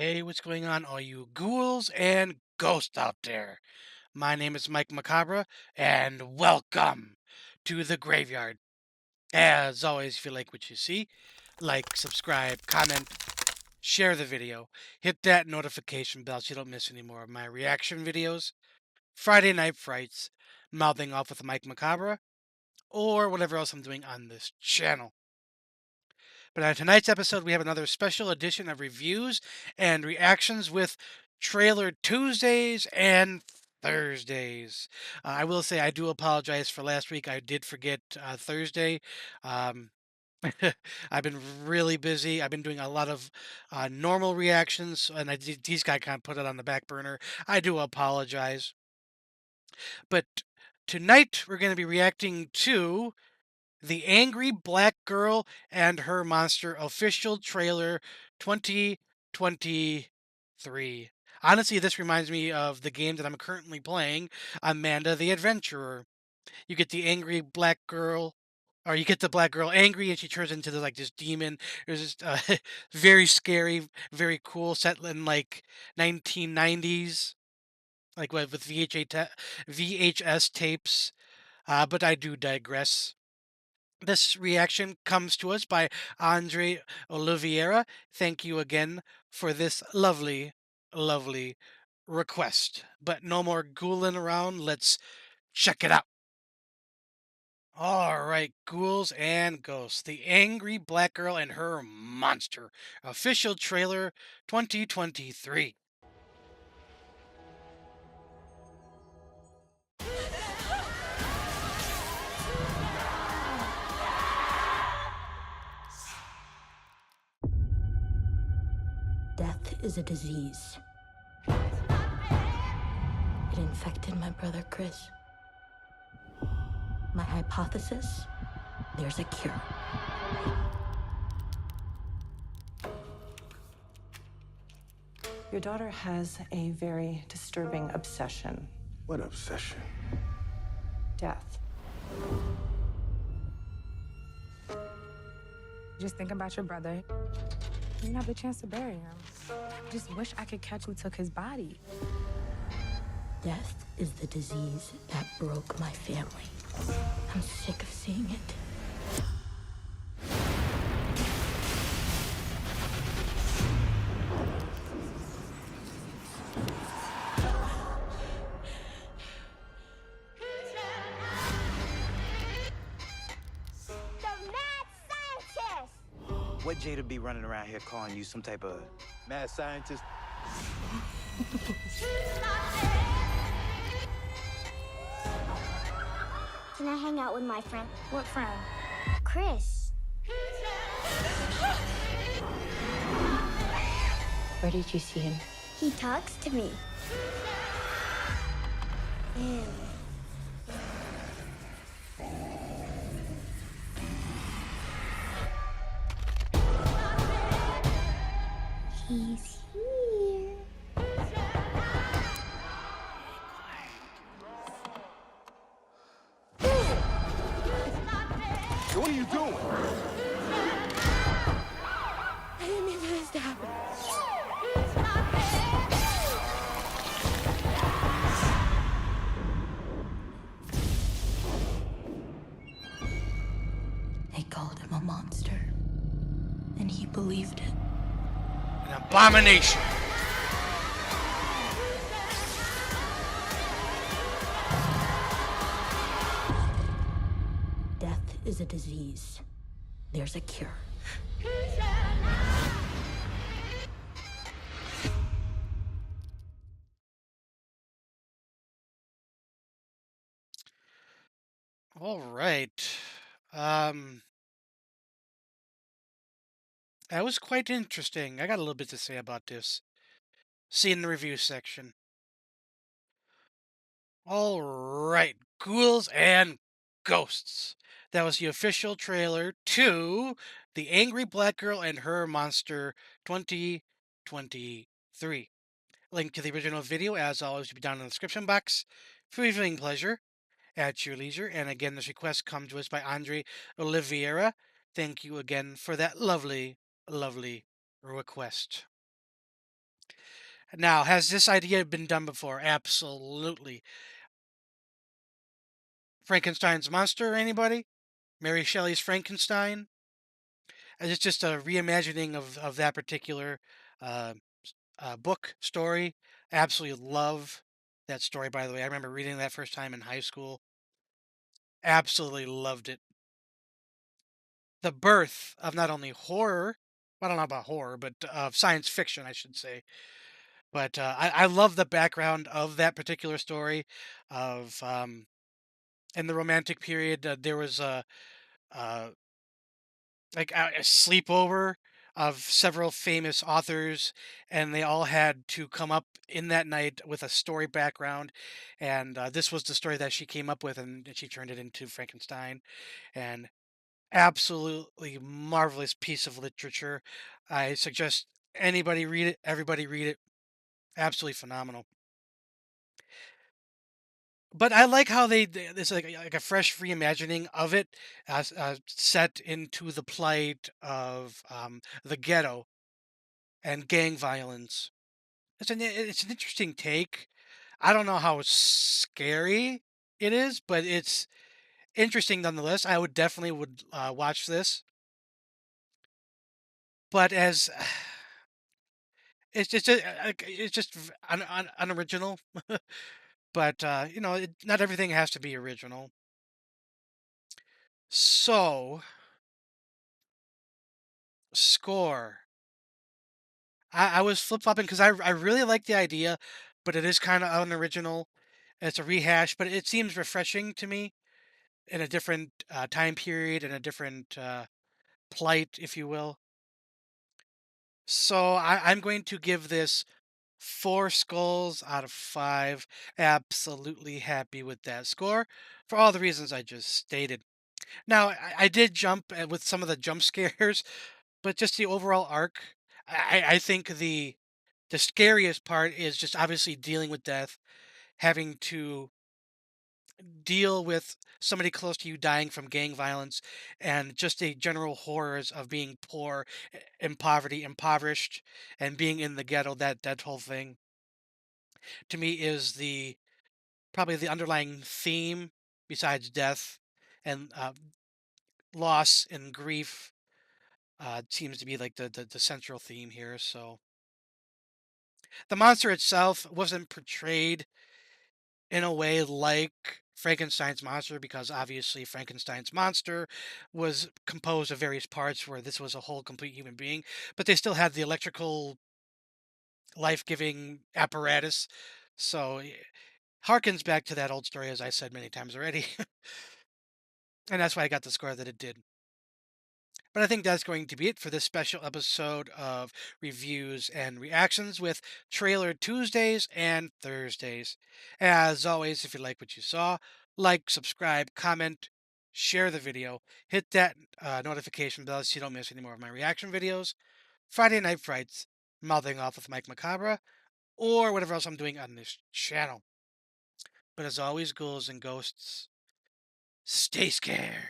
Hey, what's going on, all you ghouls and ghosts out there? My name is Mike Macabre, and welcome to the graveyard. As always, if you like what you see, like, subscribe, comment, share the video, hit that notification bell so you don't miss any more of my reaction videos, Friday Night Frights, mouthing off with Mike Macabre, or whatever else I'm doing on this channel. But on tonight's episode, we have another special edition of reviews and reactions with Trailer Tuesdays and Thursdays. I will say I do apologize for last week. I did forget Thursday. Um, I've been really busy. I've been doing a lot of normal reactions, and these guys kind of put it on the back burner. I do apologize. But tonight we're going to be reacting to the Angry Black Girl and Her Monster official trailer 2023. Honestly, this reminds me of the game that I'm currently playing, Amanda the Adventurer. You get the angry black girl, or you get the black girl angry and she turns into this demon. There's this very scary, very cool, set in like 1990s, like with VHS tapes. But I do digress. This reaction comes to us by Andre Oliveira. Thank you again for this lovely, lovely request. But no more ghouling around. Let's check it out. All right, ghouls and ghosts. The Angry Black Girl and Her Monster. Official trailer 2023. Death is a disease. It infected my brother Chris. My hypothesis, there's a cure. Your daughter has a very disturbing obsession. What obsession? Death. Just think about your brother. You didn't have the chance to bury him. Just wish I could catch who took his body. Death is the disease that broke my family. I'm sick of seeing it. What Jada be running around here calling you some type of mad scientist? Can I hang out with my friend? What friend? Chris. Where did you see him? He talks to me. Ew. He's here. What are you doing? I didn't mean for this to happen. They called him a monster. And he believed it. An abomination. Death is a disease. There's a cure. All right. Um, that was quite interesting. I got a little bit to say about this. See in the review section. All right, ghouls and ghosts. That was the official trailer to The Angry Black Girl and Her Monster 2023. Link to the original video, as always, will be down in the description box for your viewing pleasure at your leisure. And again, this request comes to us by Andre Oliveira. Thank you again for that lovely, lovely request. Now, has this idea been done before? Absolutely. Frankenstein's monster, anybody? Mary Shelley's Frankenstein? And it's just a reimagining of that particular uh, book story. Absolutely love that story, by the way. I remember reading that first time in high school. Absolutely loved it. The birth of not only horror, I don't know about horror, but of science fiction, I should say. But I love the background of that particular story. Of In the Romantic period, there was uh, a sleepover of several famous authors, and they all had to come up in that night with a story background. And this was the story that she came up with, and she turned it into Frankenstein. And absolutely marvelous piece of literature. I suggest anybody read it, everybody read it. Absolutely phenomenal. But I like how there's like a fresh reimagining of it, as set into the plight of the ghetto and gang violence. It's an interesting take. I don't know how scary it is, but it's interesting nonetheless. I would definitely would watch this. But as it's just unoriginal. But not everything has to be original. So score. I was flip flopping because I really like the idea, but it is kind of unoriginal. It's a rehash, but it seems refreshing to me in a different time period and a different plight, if you will. So I'm going to give this 4 skulls out of 5. Absolutely happy with that score for all the reasons I just stated. Now, I did jump with some of the jump scares, but just the overall arc. I think the scariest part is just obviously dealing with death, having to deal with somebody close to you dying from gang violence, and just the general horrors of being poor, in poverty, impoverished, and being in the ghetto. That whole thing to me is the probably the underlying theme besides death and loss and grief. Seems to be like the central theme here. So the monster itself wasn't portrayed in a way like Frankenstein's monster, because obviously Frankenstein's monster was composed of various parts where this was a whole complete human being, but they still had the electrical life-giving apparatus. So harkens back to that old story, as I said many times already. And that's why I got the score that it did. But I think that's going to be it for this special episode of reviews and reactions with Trailer Tuesdays and Thursdays. As always, if you like what you saw, like, subscribe, comment, share the video, hit that notification bell so you don't miss any more of my reaction videos, Friday Night Frights, Mouthing Off with Mike Macabre, or whatever else I'm doing on this channel. But as always, ghouls and ghosts, stay scared.